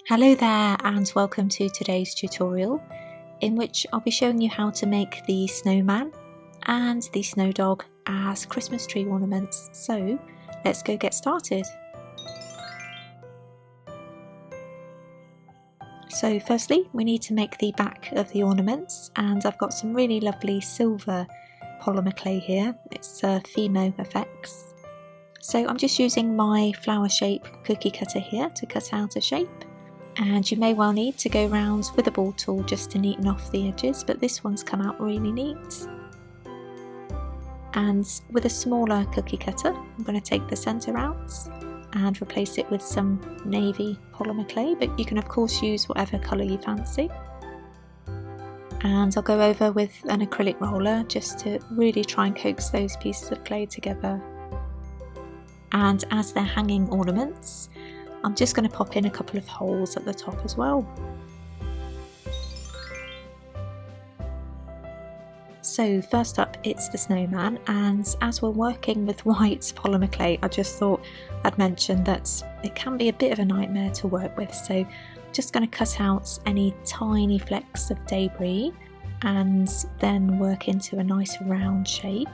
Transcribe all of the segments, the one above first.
Hello there and welcome to today's tutorial in which I'll be showing you how to make the snowman and the snow dog as Christmas tree ornaments. So let's go get started. So firstly we need to make the back of the ornaments, and I've got some really lovely silver polymer clay here. It's Fimo Effects. So I'm just using my flower shape cookie cutter here to cut out a shape. And you may well need to go round with a ball tool just to neaten off the edges, but this one's come out really neat. And with a smaller cookie cutter, I'm going to take the centre out and replace it with some navy polymer clay, but you can of course use whatever colour you fancy. And I'll go over with an acrylic roller just to really try and coax those pieces of clay together. And as they're hanging ornaments, I'm just going to pop in a couple of holes at the top as well. So first up it's the snowman, and as we're working with white polymer clay I just thought I'd mention that it can be a bit of a nightmare to work with, so I'm just going to cut out any tiny flecks of debris and then work into a nice round shape.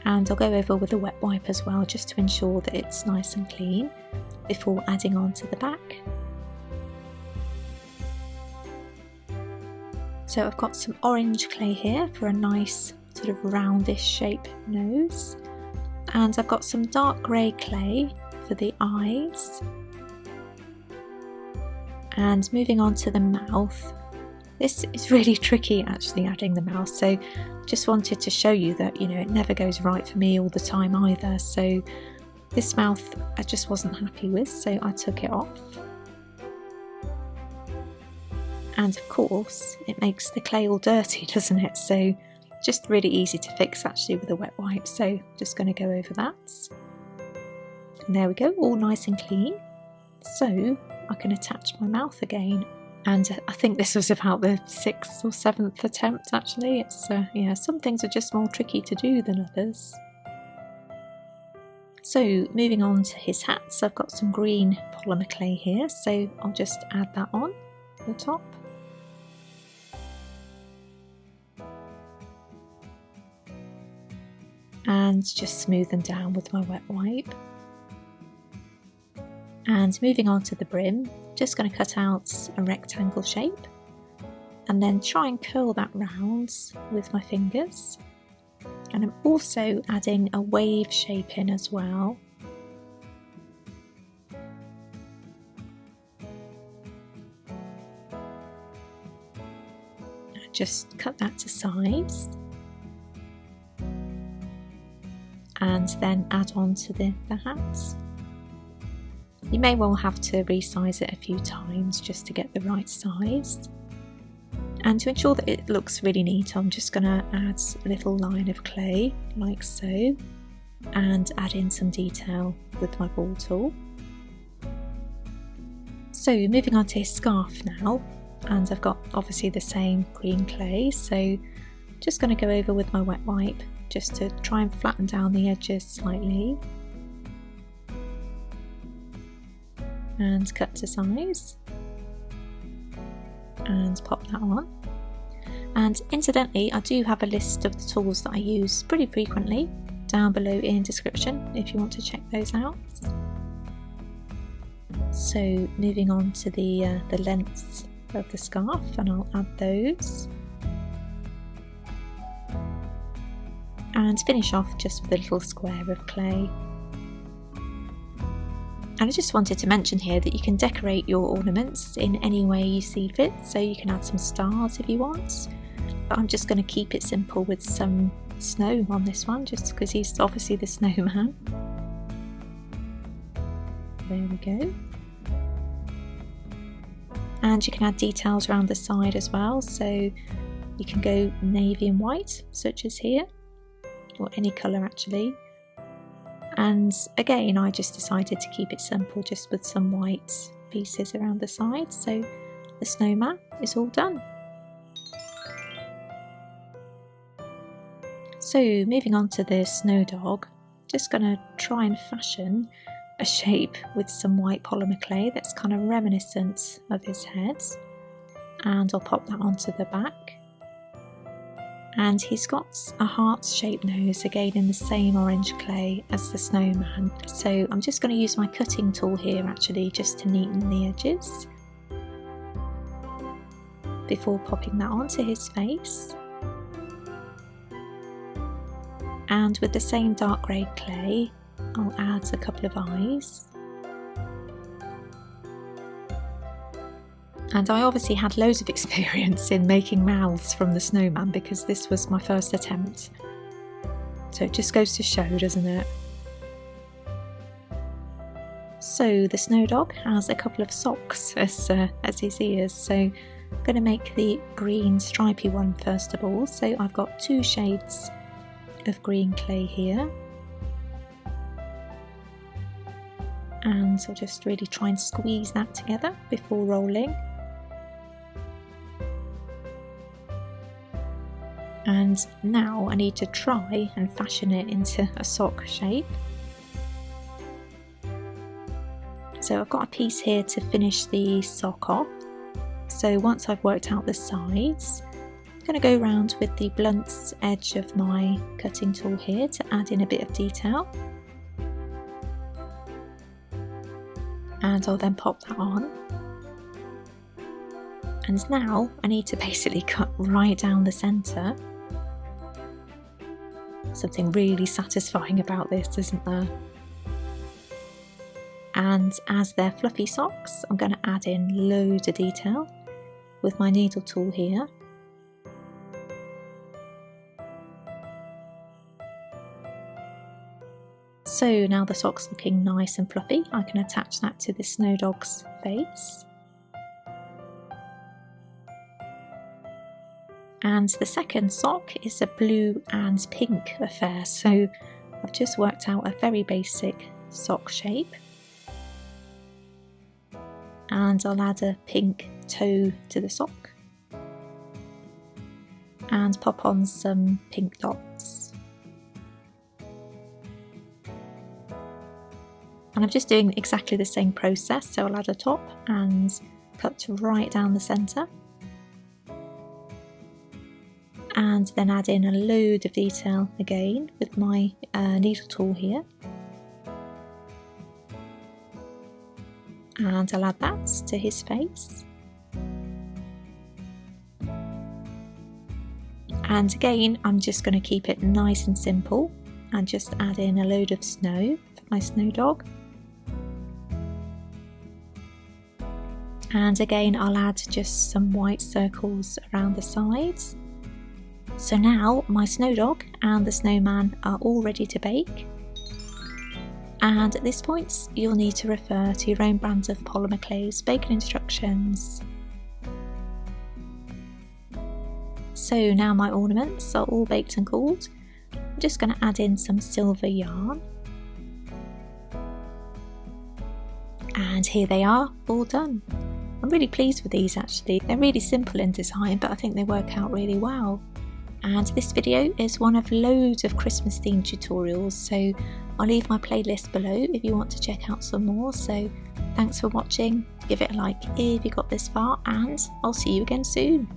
And I'll go over with a wet wipe as well just to ensure that it's nice and clean before adding on to the back. So I've got some orange clay here for a nice sort of roundish shape nose, and I've got some dark grey clay for the eyes. And moving on to the mouth. This is really tricky actually, adding the mouth, so just wanted to show you that, you know, it never goes right for me all the time either. So this mouth I just wasn't happy with, so I took it off. And of course it makes the clay all dirty, doesn't it? So just really easy to fix actually with a wet wipe, so just going to go over that. And there we go, all nice and clean. So I can attach my mouth again. And I think this was about the 6th or 7th attempt actually. It's yeah, some things are just more tricky to do than others. So moving on to his hats, I've got some green polymer clay here, so I'll just add that on the top. And just smooth them down with my wet wipe. And moving on to the brim, just going to cut out a rectangle shape and then try and curl that round with my fingers. And I'm also adding a wave shape in as well. Just cut that to size and then add on to the hats. You may well have to resize it a few times just to get the right size. And to ensure that it looks really neat, I'm just going to add a little line of clay like so and add in some detail with my ball tool. So moving on to his scarf now, and I've got obviously the same green clay, so just going to go over with my wet wipe just to try and flatten down the edges slightly. And cut to size and pop that on. And incidentally, I do have a list of the tools that I use pretty frequently down below in description if you want to check those out. So moving on to the lengths of the scarf, and I'll add those and finish off just with a little square of clay. And I just wanted to mention here that you can decorate your ornaments in any way you see fit, so you can add some stars if you want, but I'm just going to keep it simple with some snow on this one just because he's obviously the snowman. There we go. And you can add details around the side as well, so you can go navy and white such as here, or any colour actually. And again, I just decided to keep it simple just with some white pieces around the side, so the snowman is all done. So moving on to the snow dog, just going to try and fashion a shape with some white polymer clay that's kind of reminiscent of his head, and I'll pop that onto the back. And he's got a heart-shaped nose, again in the same orange clay as the snowman. So I'm just going to use my cutting tool here actually, just to neaten the edges before popping that onto his face. And with the same dark grey clay, I'll add a couple of eyes. And I obviously had loads of experience in making mouths from the snowman because this was my first attempt. So it just goes to show, doesn't it? So the snowdog has a couple of socks as his ears, so I'm going to make the green stripy one first of all. So I've got 2 shades of green clay here. And I'll just really try and squeeze that together before rolling. And now I need to try and fashion it into a sock shape. So I've got a piece here to finish the sock off. So once I've worked out the sides, I'm going to go around with the blunt edge of my cutting tool here to add in a bit of detail. And I'll then pop that on. And now I need to basically cut right down the centre. Something really satisfying about this, isn't there? And as they're fluffy socks, I'm going to add in loads of detail with my needle tool here. So now the sock's looking nice and fluffy, I can attach that to the snowdog's face. And the second sock is a blue and pink affair, so I've just worked out a very basic sock shape. And I'll add a pink toe to the sock and pop on some pink dots. And I'm just doing exactly the same process, so I'll add a top and cut right down the centre. And then add in a load of detail again with my needle tool here. And I'll add that to his face. And again, I'm just going to keep it nice and simple and just add in a load of snow for my snow dog. And again, I'll add just some white circles around the sides. So now my snow dog and the snowman are all ready to bake. And at this point, you'll need to refer to your own brand of polymer clay's baking instructions. So now my ornaments are all baked and cooled. I'm just going to add in some silver yarn. And here they are, all done. I'm really pleased with these actually. They're really simple in design, but I think they work out really well. And this video is one of loads of Christmas themed tutorials, so I'll leave my playlist below if you want to check out some more. So thanks for watching, give it a like if you got this far, and I'll see you again soon.